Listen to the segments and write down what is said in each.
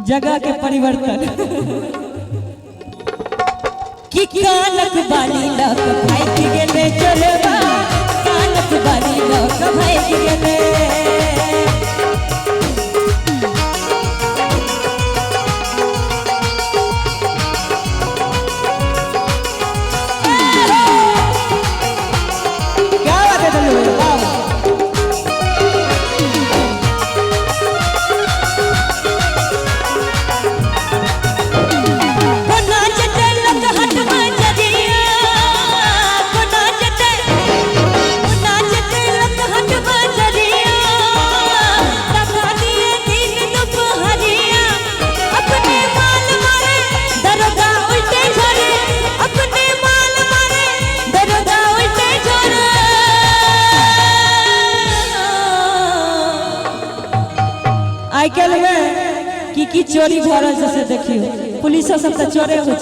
जगह के परिवर्तन कि कानक बाली लक भाई गेले चलबा कानक बाली लक भाई गेले आजकल में की चोरी भर जैसे देखियो पुलिस सब तो चोरे हो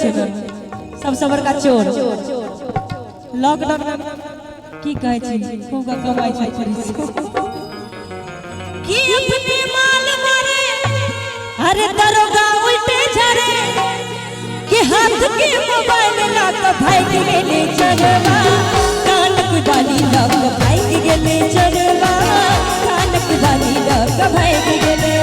सब बड़का चोर लॉकडाउन की कहे छी खूब कमाई छै पुलिस की अपने माल मारे अरे दरोगा उल्टे झरे कि हाथ के मोबाइल लाक भाग गेले चरवा कानक बाली लाक भाग गेले चरवा कानक बाली लाक भाग गेले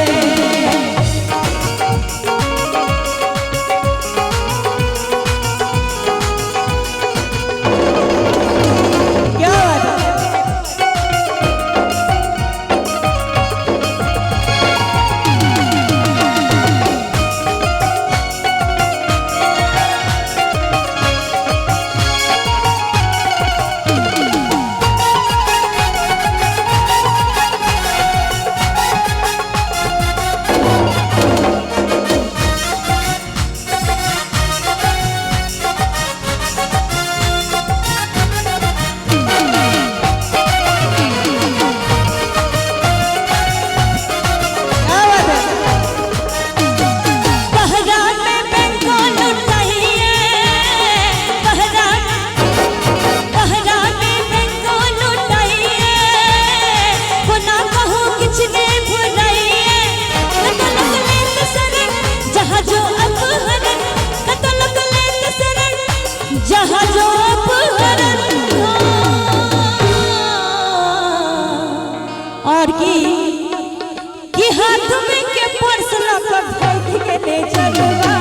और की हाथ में के पर्स लक भाग गेले चलबा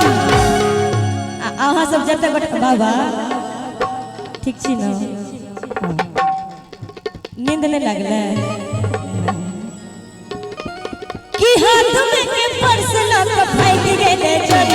अहाँ सब जते बट बाबा ठीक छी न नींद नहीं लगले कि हाथ में के पर्स लक भाग गेले चलबा